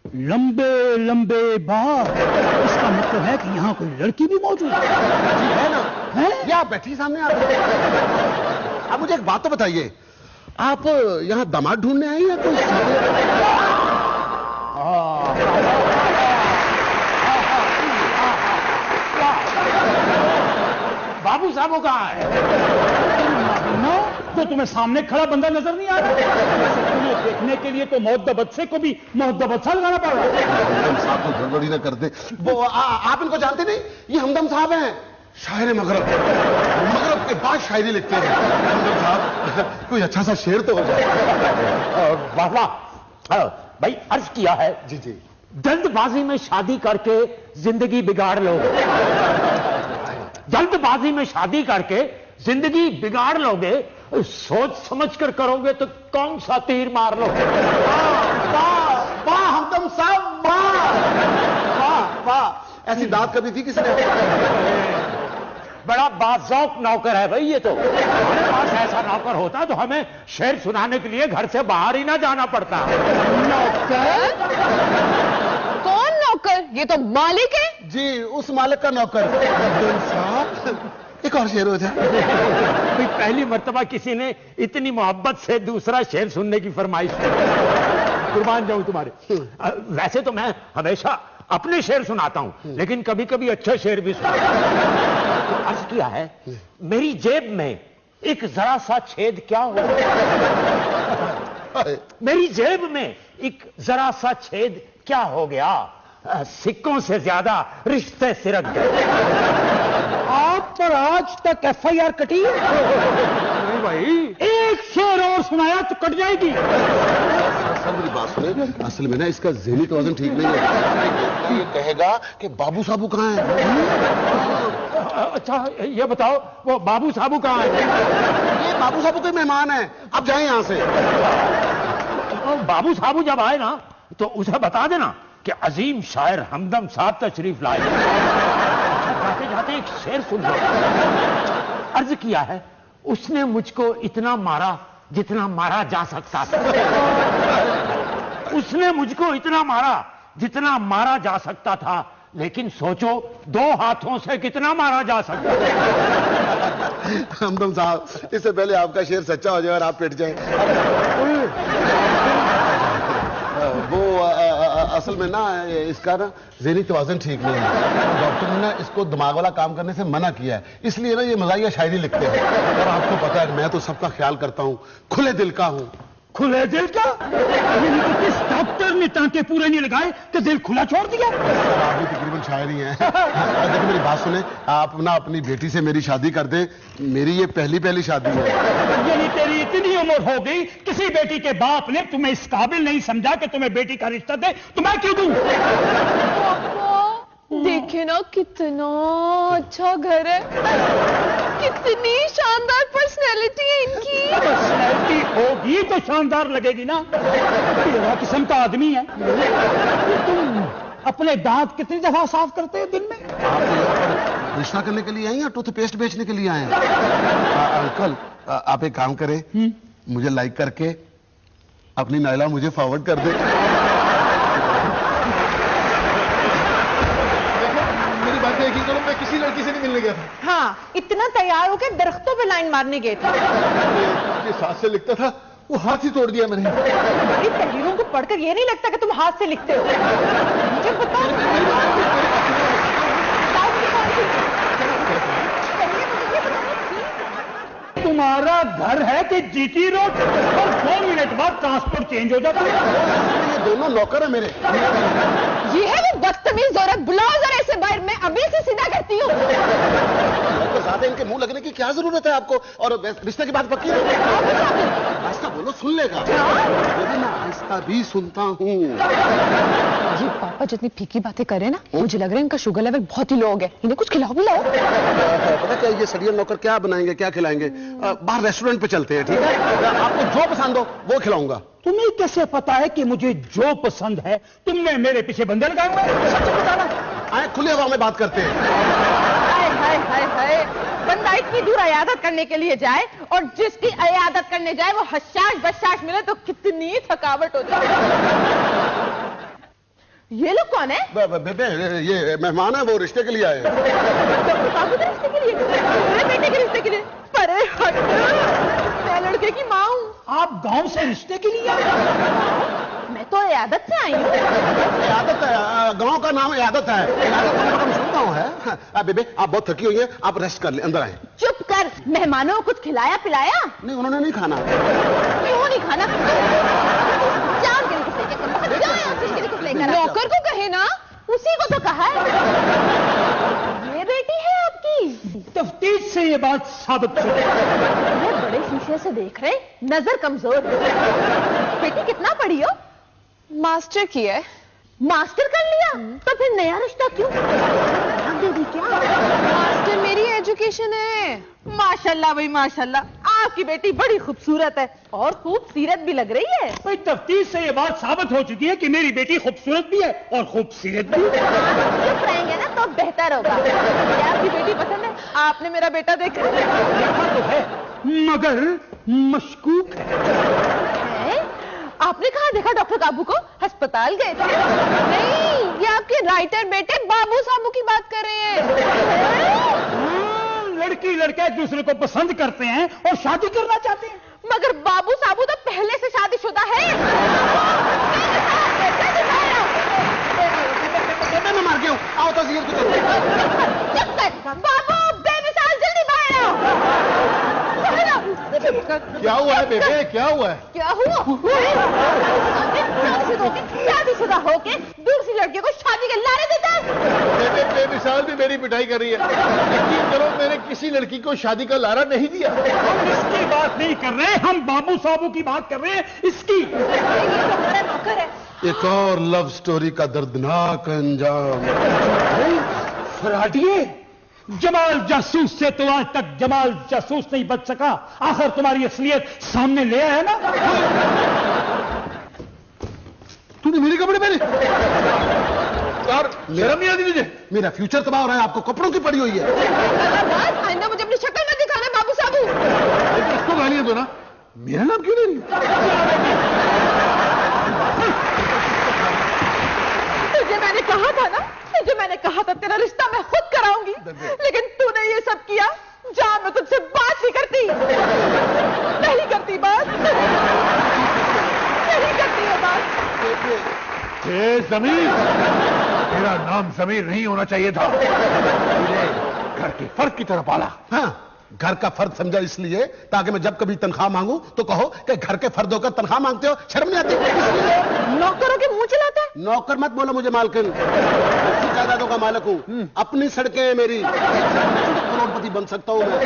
लंबे लंबे बाल। इसका मतलब है कि यहाँ कोई लड़की भी मौजूद है। जी है ना? है? ये आप बैठी सामने। आप मुझे एक बात तो बताइए, आप यहाँ दामाद ढूंढने आए या कोई बाबू साहब कहाँ है? तो तुम्हें सामने खड़ा बंदा नजर नहीं आ रहा? तुम्हें देखने के लिए तो मोहद्दब बच्चे को भी मोहद्दब अच्छा लगाना पड़ रहा है। हमदम साहब को गड़बड़ी ना करते। वो आप इनको जानते नहीं? ये हमदम साहब हैं, शायर मगरब। मगरब के बाद शायरी लिखते हैं हमदम साहब। कोई अच्छा सा शेर तो हो जाए। वाह वाह। भाई अर्ज किया है, जी जी। जल्दबाजी में शादी करके जिंदगी बिगाड़ लोगे। जल्दबाजी में शादी करके जिंदगी बिगाड़ लोगे, सोच समझ कर करोगे तो कौन सा तीर मार लोगे। वाह हमदम साहब, वाह। ऐसी दांत कभी थी किसी ने? बड़ा बाज़ौक नौकर है भाई ये तो। हमारे पास ऐसा नौकर होता तो हमें शेर सुनाने के लिए घर से बाहर ही ना जाना पड़ता। नौकर? कौन नौकर? ये तो मालिक है। जी, उस मालिक का नौकर। हमदम साहब, एक और शेर हो जाए। भाई पहली मर्तबा किसी ने इतनी मोहब्बत से दूसरा शेर सुनने की फरमाइश की। कुर्बान जाऊं तुम्हारे। वैसे तो मैं हमेशा अपने शेर सुनाता हूं, लेकिन कभी कभी अच्छे शेर भी सुनाता हूं। अर्ज किया है, मेरी जेब में एक जरा सा छेद क्या हुआ? मेरी जेब में एक जरा सा छेद क्या हो गया? सिक्कों से ज्यादा रिश्ते सिरक गए। आप पर आज तक FIR कटी है? नहीं भाई, एक शेर और सुनाया तो कट जाएगी। सर मेरी बात सुने, असल में ना इसका ज़हनी तौज़ुन ठीक नहीं है। ये कहेगा कि बाबू साबू कहाँ है। अच्छा ये बताओ, वो बाबू साबू कहाँ है? ये बाबू साबू के मेहमान है, आप जाए यहां से। बाबू साबू जब आए ना तो उसे बता देना कि अजीम शायर हमदम साहब तशरीफ लाए। जाते जाते एक शेर सुन लो। अर्ज किया है, उसने मुझको इतना मारा जितना मारा जा सकता था। उसने मुझको इतना मारा जितना मारा जा सकता था, लेकिन सोचो 2 हाथों से कितना मारा जा सकता है। हमदम साहब, इससे पहले आपका शेर सच्चा हो जाए और आप पिट जाए। वो असल में ना इसका ना ज़हनी तवाज़ुन ठीक नहीं है। डॉक्टर ने ना इसको दिमाग वाला काम करने से मना किया है, इसलिए ना ये मज़ाहिया शायरी लिखते हैं। और आपको पता है मैं तो सबका ख्याल करता हूँ, खुले दिल का हूँ। खुले दिल का? यानी कि किस डॉक्टर ने टांके पूरे नहीं लगाए कि दिल खुला छोड़ दिया? सर आप भी तकरीबन शायर ही हैं। देखिए मेरी बात सुने, आप ना अपनी बेटी से मेरी शादी कर दें। मेरी ये पहली शादी है। यानी तेरी इतनी उम्र हो गई, किसी बेटी के बाप ने तुम्हें इस काबिल नहीं समझा कि तुम्हें बेटी का रिश्ता दे, तो मैं क्यों दूं? देखे ना कितना अच्छा घर है, कितनी शानदार पर्सनैलिटी है इनकी। पर्सनैलिटी होगी तो शानदार लगेगी ना। तेरा किस्म का आदमी है। तुम अपने दांत कितनी दफा साफ करते हो दिन में? आप यहाँ पर रिश्ता करने के लिए आए या टूथपेस्ट बेचने के लिए आए हैं? अंकल आप एक काम करें, मुझे लाइक करके अपनी नायला मुझे फॉरवर्ड कर दे। हाँ, इतना तैयार होकर दरख्तों पे लाइन मारने गए थे। ये साथ से लिखता था, वो हाथ ही तोड़ दिया मैंने। तुम्हारी तहरीरों को पढ़कर ये नहीं लगता कि तुम हाथ से लिखते हो। मुझे बताओ, तुम्हारा घर है कि जीटी रोड, और 2 मिनट बाद ट्रांसपोर्ट चेंज हो जाता है। ये दोनों नौकर है मेरे। ये है वो बदतमीज औरत, बुलाओ जरा इसे बाहर, मैं अभी से सीधा करती हूँ। तो ज्यादा इनके मुंह लगने की क्या जरूरत है आपको? और रिश्ते की बात पक्की है? आहिस्ता बोलो, सुन लेगा। मैं आहिस्ता भी सुनता हूँ। ये पापा जितनी फीकी बातें करे ना, मुझे लग रहा है इनका शुगर लेवल बहुत ही लो हो गया। इन्हें कुछ खिलाओ पिलाओ। पता क्या, ये सड़ियल नौकर क्या बनाएंगे, क्या खिलाएंगे? बाहर रेस्टोरेंट पे चलते हैं, ठीक है? आपको जो पसंद हो वो खिलाऊंगा। तुम्हें कैसे पता है कि मुझे जो पसंद है? तुमने मेरे पीछे बंदे लगाए हुए हैं? सच बताना। आए खुले हवा में बात करते हैं। हाय हाय हाय हाय, बंदा इतनी दूर इयादत करने के लिए जाए, और जिसकी इयादत करने जाए वो हशाश बशाश मिले तो कितनी थकावट हो जाए। ये लोग कौन है? बेबे, ये मेहमान है, वो रिश्ते के लिए आए हैं। डॉक्टर काबू के रिश्ते के लिए? मेरे बेटे के रिश्ते के लिए? अरे हट, मैं लड़के की माँ हूँ। आप गांव से रिश्ते के लिए आए? मैं तो इयादत से आई हूँ। इयादत है, गांव का नाम इयादत है। इयादत का नाम सुनता हूँ है। बेबे, आप बहुत थकी हुई हैं, आप रेस्ट कर ले, अंदर आए। चुप कर, मेहमानों को कुछ खिलाया पिलाया? नहीं, उन्होंने नहीं खाना। क्यों नहीं खाना? जाओ के लिए कुछ लेकर आओ, जाओ ऑफिस के लिए कुछ लेकर आओ। नौकर को कहे ना, उसी को तो कहा है। ये बेटी है आपकी? तफ्तीश से ये बात साबित हो गई। मैं बड़े शीशे से देख रहे, नजर कमजोर है। बेटी कितना पढ़ी हो? मास्टर किया है। मास्टर कर लिया? तो फिर नया रिश्ता क्यों? दे दी क्या? मास्टर मेरी एजुकेशन है। माशाल्लाह भाई माशाल्लाह, आपकी बेटी बड़ी खूबसूरत है और खूबसीरत भी लग रही है। भाई तफ्तीश से ये बात साबित हो चुकी है कि मेरी बेटी खूबसूरत भी है और खूबसूरत भी है। चुप रहेंगे ना तो बेहतर होगा। क्या आपकी बेटी पसंद है? आपने मेरा बेटा देखा? देखा तो है, मगर मशकूक है? आपने कहाँ देखा डॉक्टर काबू को? अस्पताल गए थे? नहीं, ये आपके राइटर बेटे बाबू साबू की बात कर रहे हैं। लड़की लड़के एक दूसरे को पसंद करते हैं और शादी करना चाहते हैं। मगर बाबू साबू तो पहले से शादीशुदा है। मैं मार गया हूँ, आओ तस्वीर की तरफ। चुप कर बाबू, बेमिसाल, जल्दी बाहर आओ। क्या हुआ है बेबे, क्या हुआ है? क्या हुआ? शादीशुदा होके दूसरी लड़की को शादी के लारे देता है। बेबे बेमिसाल भी मेरी पिटाई कर रही है। यकीन करो, मैंने किसी लड़की को शादी का लारा नहीं दिया। हम इसकी बात नहीं कर रहे, हम बाबू साबू की बात कर रहे हैं, इसकी। ये तो हमारा नौकर है। एक और लव स्टोरी का दर्दनाक अंजाम। फराडिए, जमाल जासूस से तो आज तक जमाल जासूस नहीं बच सका। आखिर तुम्हारी असलियत सामने ले आया ना। तूने मेरे कपड़े पहने? यार शर्म नहीं आती तुझे? मेरा फ्यूचर तबाह हो रहा है, आपको कपड़ों की पड़ी हुई है। आइंदा मुझे अपनी शक्ल में दिखाना बाबू साबू। इसको गालियां दो ना, मेरा नाम क्यों ले रही है? तुझे मैंने कहा था ना, तुझे मैंने कहा था तेरा रिश्ता मैं खुद कराऊंगी, लेकिन तूने ये सब किया। जा, मैं तुझसे बात नहीं करती। नहीं करती बात, नहीं करती है बात। जमीर, तेरा नाम जमीर नहीं होना चाहिए था। तुझे घर के फर्द की तरफ पाला। हाँ, घर का फर्द समझा इसलिए ताकि मैं जब कभी तनख्वाह मांगू तो कहो कि घर के फर्द होकर तनख्वाह मांगते हो, शर्म नहीं आती? नौकरों के मुंह चलाता है। नौकर मत बोलो मुझे, मालकिन। अच्छी जायदादों का मालिक हूँ, अपनी सड़कें हैं मेरी, करोड़पति बन सकता हूँ मैं।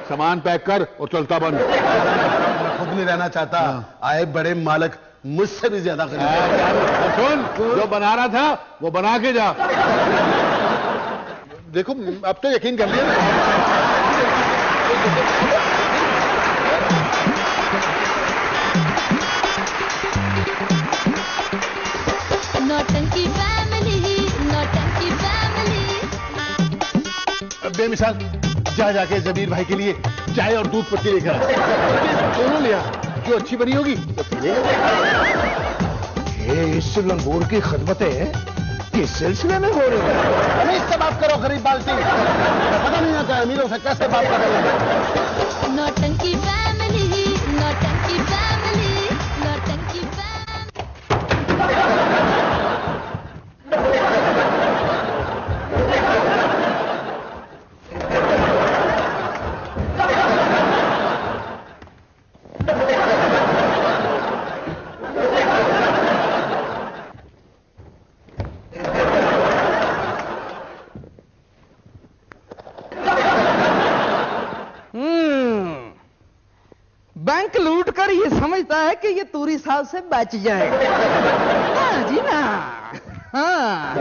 सामान पैक कर और चलता बन। मैं खुद नहीं रहना चाहता, आए बड़े मालिक मुझसे भी ज्यादा खरीद। सुन, जो बना रहा था वो बना के जा। देखो अब तो यकीन कर लिया ना। नौटंकी फैमिली, नौटंकी फैमिली। बेमिसाल, जा जाके जमीर भाई के लिए चाय और दूध पत्ती लेकर आ। दोनों लिया, जो अच्छी बनी होगी तो पी लेगा। ये इस लंगूर की खदमतें किस सिलसिले में हो रही है? अमीर से बात करो, गरीब बाल्टी। पता नहीं आता अमीरों से कैसे बात कर रहे हैं। नौटंकी फैमिली, नौटंकी फैमिली, नौटंकी फैमिली। बैंक लूट कर ये समझता है कि ये तूरी साहब से बच जाएगा। हाँ जी ना। हाँ,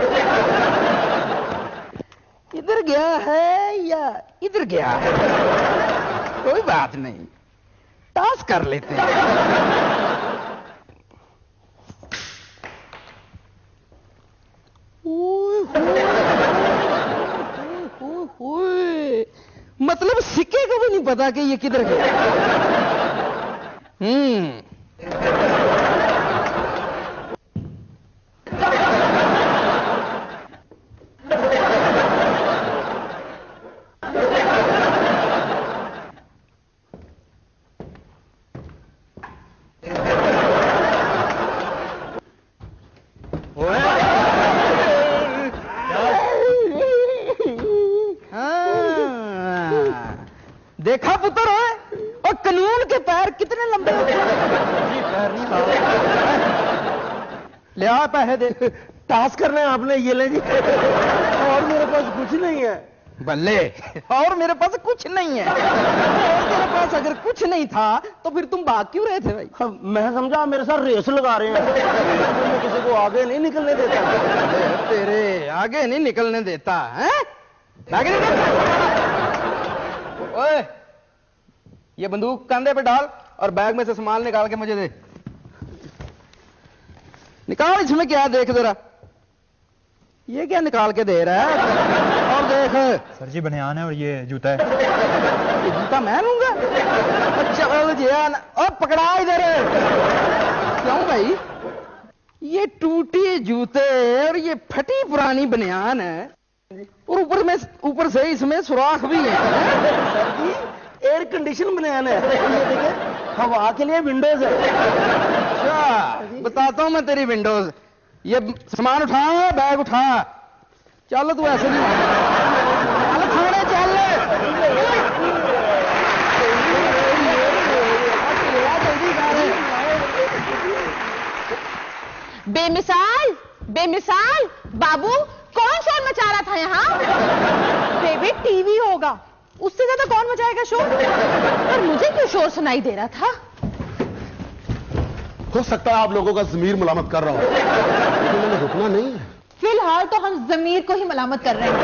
इधर गया है या इधर गया है, कोई बात नहीं, टॉस कर लेते हैं। ओए होए, मतलब सिक्के को भी नहीं पता कि ये किधर गया। देखा पुत्र है, और कानून के पैर कितने लंबे होते हैं। जी पैर नहीं ले आ पैसे दे। टास करना है आपने, ये ले जी। और मेरे पास कुछ नहीं है। बल्ले, और मेरे पास कुछ नहीं है। और तेरे पास अगर कुछ नहीं था तो फिर तुम भाग क्यों रहे थे भाई? हाँ, मैं समझा मेरे साथ रेस लगा रहे हैं। मैं किसी को आगे नहीं निकलने देता। तेरे आगे नहीं निकलने देता है? आगे नहीं निकलने। ओए, ये बंदूक कंधे पे डाल और बैग में से सामान निकाल के मुझे दे। निकाल, इसमें क्या देख जरा। ये क्या निकाल के दे रहा है? और देख। सर जी बनियान है और ये जूता है। ये जूता मैं लूंगा? चल जियान, और पकड़ा इधर। क्यों भाई? ये टूटी जूते और ये फटी पुरानी बनियान है, और ऊपर से इसमें सुराख भी है। सर जी एयर कंडीशन बनियान है। ये देखिए, हवा के लिए विंडोज है। अच्छा, बताता हूं मैं तेरी विंडोज। ये सामान उठा, बैग उठा। चल तू ऐसे नहीं, चल थाने चल। बेमिसाल, बेमिसाल बाबू, कौन शोर मचा रहा था यहाँ? बेबी टीवी होगा, उससे ज्यादा कौन मचाएगा शोर? पर मुझे क्यों शोर सुनाई दे रहा था? हो सकता है आप लोगों का ज़मीर मलामत कर रहा हो, लेकिन मैंने रुकना नहीं है। फिलहाल तो हम जमीर को ही मलामत कर रहे हैं।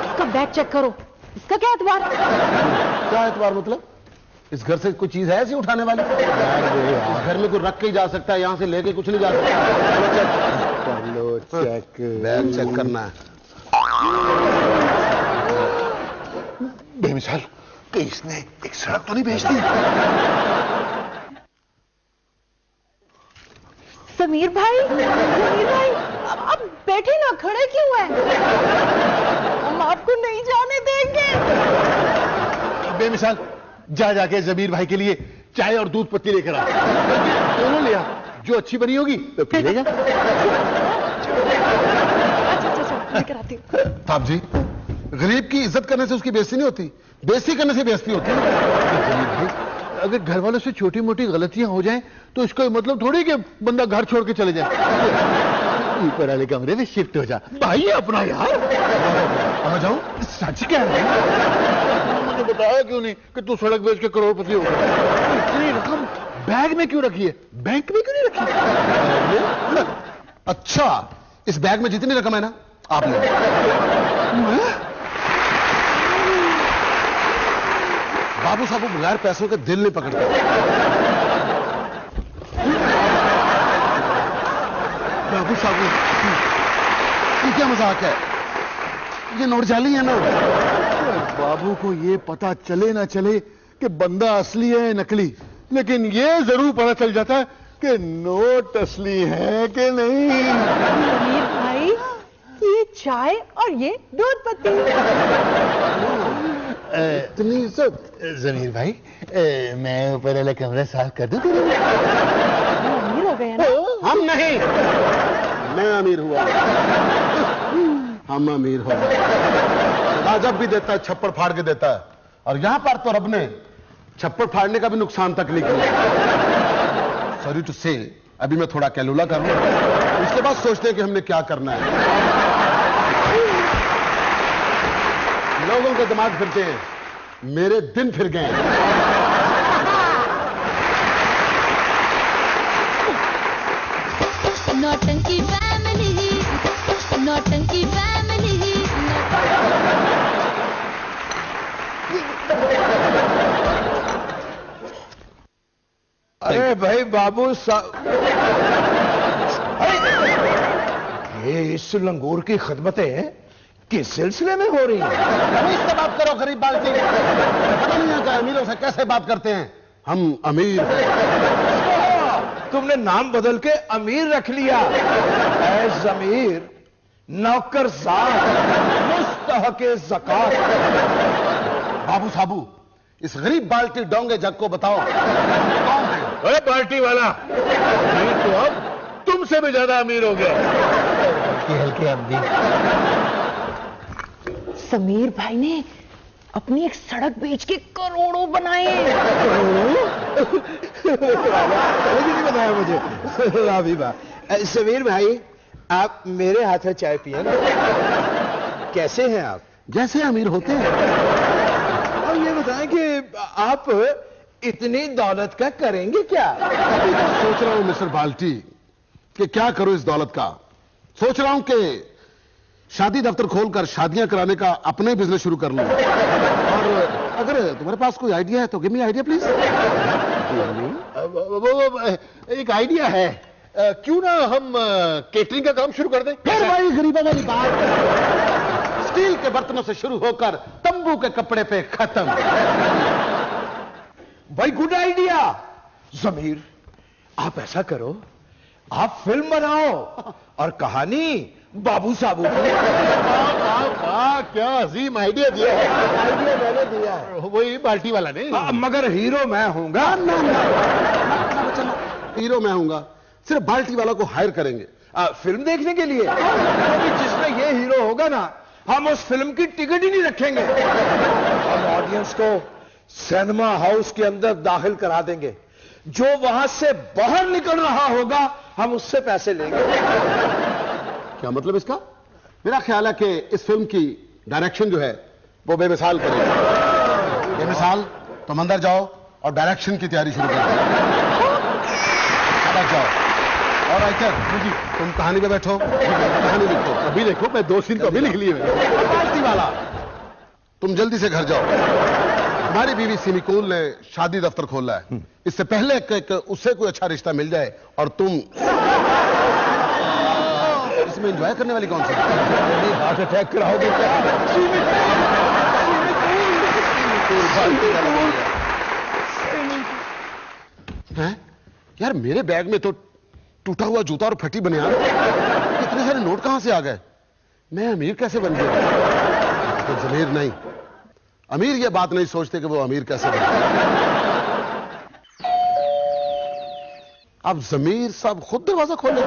इसका बैग चेक करो, इसका क्या एतबार? क्या एतबार मतलब? इस घर से कोई चीज है ऐसी उठाने वाली? इस घर में कोई रख के ही जा सकता है, यहां से लेके कुछ नहीं जा सकता। चलो चेक, बैग चेक करना है। बेमिसाल कि इसने एक सड़क तो नहीं भेज दी? समीर भाई, समीर भाई, अब बैठे ना, खड़े क्यों हैं? हम आपको नहीं जाने देंगे। बेमिसाल जा जाके जमीर भाई के लिए चाय और दूध पत्ती लेकर आ। दोनों ले आ, जो अच्छी बनी होगी तो पी लेगा। अच्छा, लेकर आती हूँ। साहब जी, गरीब की इज्जत करने से उसकी बेइज्जती नहीं होती, बेइज्जती करने से बेइज्जती होती है। जमीर भाई, अगर घर वालों से छोटी मोटी गलतियां हो जाएं तो इसका मतलब थोड़ी कि बंदा घर छोड़ के चले जाए। ऊपर वाले कमरे में शिफ्ट हो जा। भाई अपना यार, आ जाऊं? सच कह रहा हूं। मुझे बताया क्यों नहीं कि तू सड़क बेच के करोड़पति हो गया? इतनी रकम बैग में क्यों रखी है, बैंक में क्यों नहीं रखी? अच्छा, इस बैग में जितनी रकम है ना, आप ले। बाबू साहब बगैर पैसों के दिल नहीं पकड़ते। बाबू साहब, ये क्या मजाक है? ये नोट जाली है ना? बाबू को ये पता चले ना चले कि बंदा असली है नकली, लेकिन ये जरूर पता चल जाता है कि नोट असली है कि नहीं। समीर भाई, चाय और ये दूध पत्ती। इतनी इज्जत। जमीर भाई, मैं ऊपर वाला कमरा साफ कर दूं तेरे लिए? अमीर हो गए ना। हम नहीं, मैं अमीर हुआ, हम अमीर हो गए। खुदा जब भी देता है छप्पड़ फाड़ के देता है, और यहां पर तो रब ने छप्पड़ फाड़ने का भी नुकसान तक नहीं किया। सॉरी टू से, अभी मैं थोड़ा कैलुला कर लूं, उसके बाद सोचते हैं कि हमने क्या करना है। लोगों के दिमाग फिरते हैं, मेरे दिन फिर गए। नौटंकी फैमिली, नौटंकी फैमिली, अरे भाई बाबू साहब, ये इस लंगूर की खिदमतें किस सिलसिले में हो रही हैं? अमीर से बात करो, गरीब बाल्टी। पता नहीं आता अमीरों से कैसे बात करते हैं। हम अमीर हैं। तुमने नाम बदल के अमीर रख लिया। ऐ जमीर, नौकरसार, मुस्तहके ज़कात। बाबू साबू, इस गरीब बाल्टी डोंगे जग को बताओ कौन है? अरे बाल्टी वाला, अमीर तो अब तुमसे भी ज्यादा अमीर हो गया। हल्के अब्दी। समीर भाई ने अपनी एक सड़क बेच के करोड़ों बनाए। नहीं बताया मुझे। अभी समीर भाई, आप मेरे हाथ में चाय पिए ना। कैसे हैं आप? जैसे अमीर होते हैं। और ये बताएं कि आप इतनी दौलत का करेंगे क्या? अभी तो सोच रहा हूं मिस्टर बाल्टी कि क्या करूं इस दौलत का। सोच रहा हूं कि शादी दफ्तर खोलकर शादियां कराने का अपने बिजनेस शुरू कर लूं। और अगर तुम्हारे पास कोई आइडिया है तो गिव मी आइडिया प्लीज। एक आइडिया है, क्यों ना हम केटरिंग का काम शुरू कर दें? फिर वही गरीबों वाली बात, स्टील के बर्तनों से शुरू होकर तंबू के कपड़े पे खत्म। भाई गुड आइडिया। जमीर, आप ऐसा करो, आप फिल्म बनाओ और कहानी बाबू साबू की। क्या अजीम आइडिया दिया है। आइडिया मैंने दिया है। वही बाल्टी वाला नहीं। मगर हीरो मैं हूंगा। ना हीरो मैं हूंगा, सिर्फ बाल्टी वाला को हायर करेंगे। फिल्म देखने के लिए? क्योंकि जिसमें ये हीरो होगा ना, हम उस फिल्म की टिकट ही नहीं रखेंगे। हम ऑडियंस को सिनेमा हाउस के अंदर दाखिल करा देंगे। जो वहां से बाहर निकल रहा होगा, हम उससे पैसे लेंगे। क्या मतलब इसका? मेरा ख्याल है कि इस फिल्म की डायरेक्शन जो है वो बेमिसाल करेगी। बेमिसाल, तुम अंदर जाओ और डायरेक्शन की तैयारी शुरू करो। अंदर जाओ। और राइटर जी, तुम कहानी पे बैठो, कहानी लिखो। अभी देखो, मैं 2 सीन तो अभी लिख लिए। बाल्टी वाला, तुम जल्दी से घर जाओ। हमारी बीवी सिमिकूल ने शादी दफ्तर खोला है। इससे पहले कि उससे कोई अच्छा रिश्ता मिल जाए और तुम इसमें एंजॉय करने वाली कौन सी? हार्ट अटैक कराओगे क्या? हैं? यार मेरे बैग में तो टूटा हुआ जूता और फटी बनियान, इतने सारे नोट कहां से आ गए? मैं अमीर कैसे बन गया? तो जमीर नहीं, अमीर ये बात नहीं सोचते कि वो अमीर कैसे बने। अब जमीर साहब खुद दरवाजा खोले।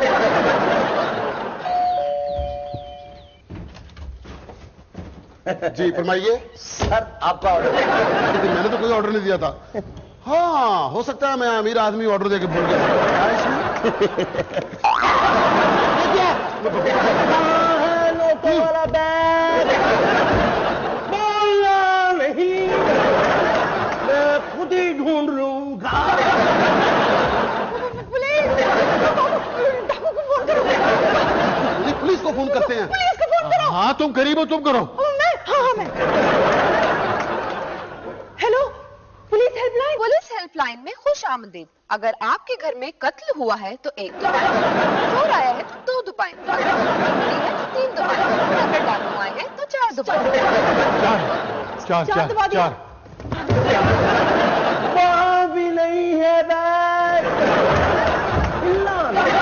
जी फरमाइए। सर, आपका ऑर्डर। लेकिन मैंने तो कोई ऑर्डर नहीं दिया था। हाँ, हो सकता है मैं अमीर आदमी ऑर्डर देके भूल गया। क्या इसमें? लोटो वाला बैग बोलना नहीं, मैं खुद ही ढूंढ लूंगा। पुलिस को फोन करते हैं। पुलिस को फोन करो। हाँ, तुम करीब हो, तुम करो। मैं। Hello, police helpline. Police helpline में खुश आमदीद। अगर आपके घर में कत्ल हुआ है तो 1 दुपाई, चोर आया है तो 2 दुपाई, अगर मिली है तो 3 दुपाई, और अगर डाकू आए हैं तो 4 दुपाई। चार दबा दिया। वहां भी नहीं है बैग। हिला नहीं।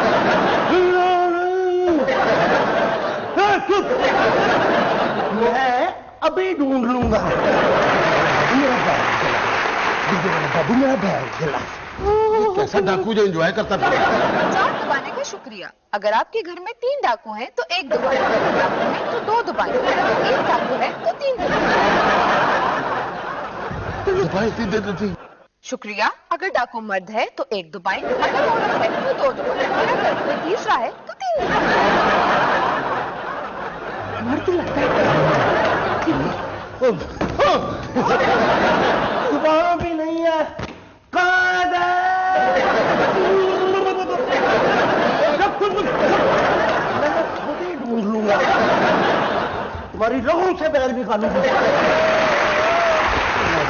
अभी ढूंढ लूंगा। मेरा बैग चला, बाबू मेरा बैग चला। कैसा डाकू जो एंजॉय करता था। 4 दबाने का शुक्रिया। अगर आपके घर में 3 डाकू हैं तो 1 दबाएं, अगर 2 डाकू हैं तो 2 दबाएं, अगर 1 डाकू है तो 3 दबाएं। शुक्रिया। अगर डाकू मर्द है तो 1 दबाएं, अगर औरत है तो 2 दबाएं, और अगर कोई तीसरा है तो 3 दबाएं। मर्द लगता है। दोबारा भी नहीं है। कहाँ गए? मैं खुद ही ढूंढ लूंगा। तुम्हारी रगों से बैग निकालूंगा।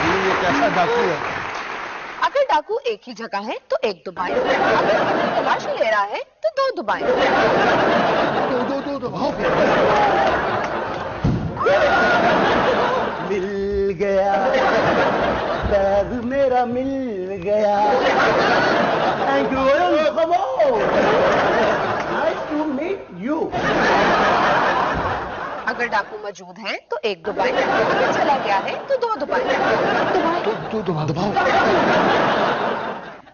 ये कैसा डाकू है? अगर डाकू एक ही जगह है तो 1 दबाएं, अगर कोई तलाशी ले रहा है तो 2 दबाएं। दो मिल गया बैग मेरा, मिल गया। Thank you. Nice to meet you. अगर डाकू मौजूद है तो 1 दबाएं, अगर चला गया है तो 2 दबाएं। दबाओ।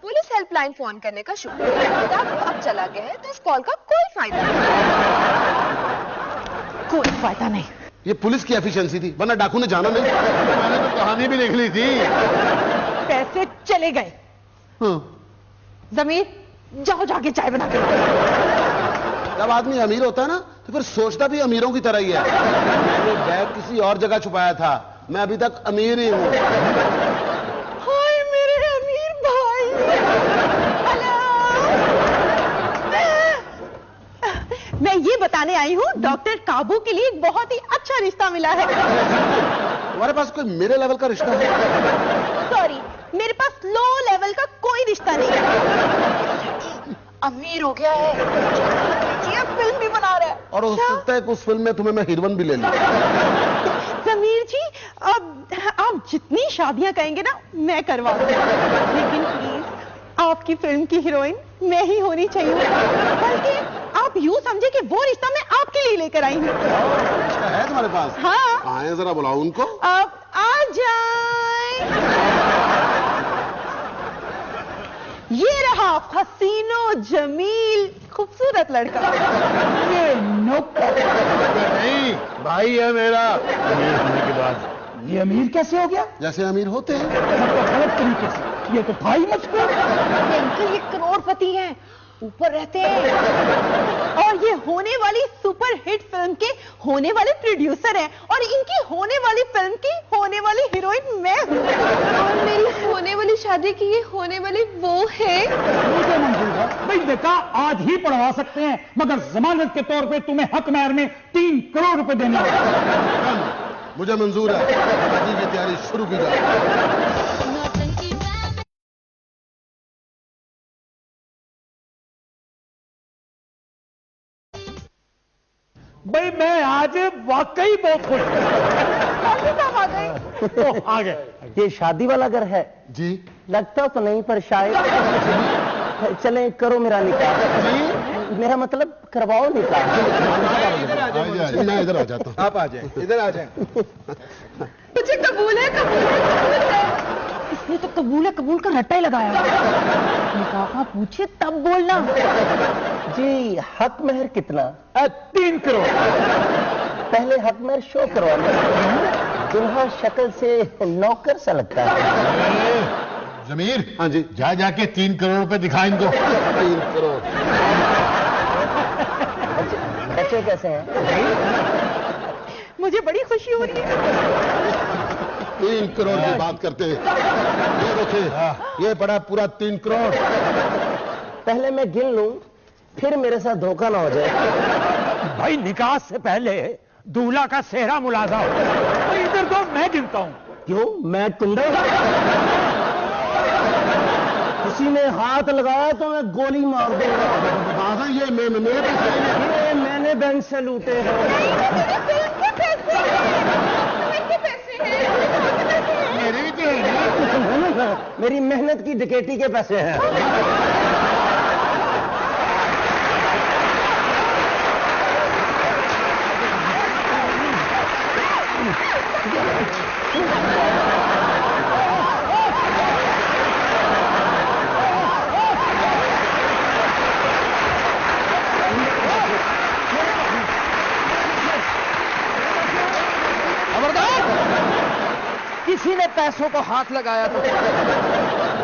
पुलिस हेल्पलाइन फोन करने का शुक्रिया। डाकू अब चला गया है तो इस कॉल का कोई फायदा नहीं। कोई फायदा नहीं। ये पुलिस की एफिशिएंसी थी, वरना डाकू ने जाना नहीं। मैंने तो कहानी भी लिख ली थी। पैसे चले गए। जमीर जाओ जाके चाय बना के लाओ। जब आदमी अमीर होता है ना तो फिर सोचता भी अमीरों की तरह ही है। मैंने बैग किसी और जगह छुपाया था, मैं अभी तक अमीर ही हूँ। हाय मेरे अमीर भाई। हेलो। मैं ये बताने आई हूँ डॉक्टर काबू के लिए एक बहुत ही अच्छा रिश्ता मिला है। तुम्हारे पास कोई मेरे लेवल का रिश्ता है? सॉरी, मेरे पास लो लेवल का कोई रिश्ता नहीं है। अमीर हो गया है, फिल्म भी बना रहा है। और हो सकता है कि उस फिल्म में तुम्हें मैं हीरोइन भी ले लूं। जमीर जी, अब आप जितनी शादियां कहेंगे ना मैं करवा दूंगी, लेकिन प्लीज आपकी फिल्म की हीरोइन मैं ही होनी चाहिए। बल्कि आप यूं समझे कि वो रिश्ता मैं आपके लिए लेकर आई हूँ। रिश्ता है तुम्हारे पास? हाँ। आए जरा बुलाओ उनको। अब आ जाए। ये रहा हसीनो जमील खूबसूरत लड़का। ये नौकर नहीं, भाई है मेरा। अमीर होने के बाद ये अमीर कैसे हो गया? जैसे अमीर होते हैं। मतलब गलत तरीके से। ये तो भाई मशहूर। अंकल ये करोड़पति हैं, ऊपर रहते हैं, और ये होने वाली सुपर हिट फिल्म के होने वाले प्रोड्यूसर हैं, और इनकी होने वाली फिल्म की होने वाली हीरोइन मैं हूँ। और मेरी होने वाली शादी की ये होने वाली वो है। मुझे मंजूर है भाई, देखा आज ही पढ़वा सकते हैं, मगर जमानत के तौर पे तुम्हें हक महर में 3 करोड़ रुपए देने होंगे। मुझे मंजूर है, शादी की तैयारी शुरू की जाए। नौटंकी फैमिली। भाई मैं आज वाकई बहुत खुश हूँ। साहब आ गए। तो आ गए। ये शादी वाला घर है? जी लगता तो नहीं, पर शायद। चलें करो मेरा निकाह। मेरा मतलब करवाओ निकाह। मैं इधर आ जाता हूँ। आप आ जाए, इधर आ जाए। मुझे कबूल है, कबूल है, कबूल है। इसने तो कबूल है कबूल का रट्टा ही लगाया। निकाह पूछे तब बोलना। जी हक महर कितना? 3 करोड़। पहले हक महर शो करवाना। दुल्हा शक्ल से नौकर सा लगता है। जमीर, हाँ जी। जा जाके 3 करोड़ रुपए दिखा इनको। 3 करोड़। बच्चे कैसे हैं? मुझे बड़ी खुशी हो रही है। 3 करोड़ की बात करते हैं। ये देखिए, ये पड़ा पूरा 3 करोड़। पहले मैं गिन लूं, फिर मेरे साथ धोखा ना हो जाए। भाई निकाह से पहले दूल्हा का सेहरा मुलाजा हो। और इधर तो मैं गिनता हूँ। क्यों? मैं कुंडा? किसी ने हाथ लगाया तो मैं गोली मार दूंगा। बाबा ये मेरे पैसे नहीं है। ये मैंने बैंक से लूटे हैं। मेरे भी तो है। मेरी मेहनत की डकैती के पैसे हैं। पैसों को हाथ लगाया तो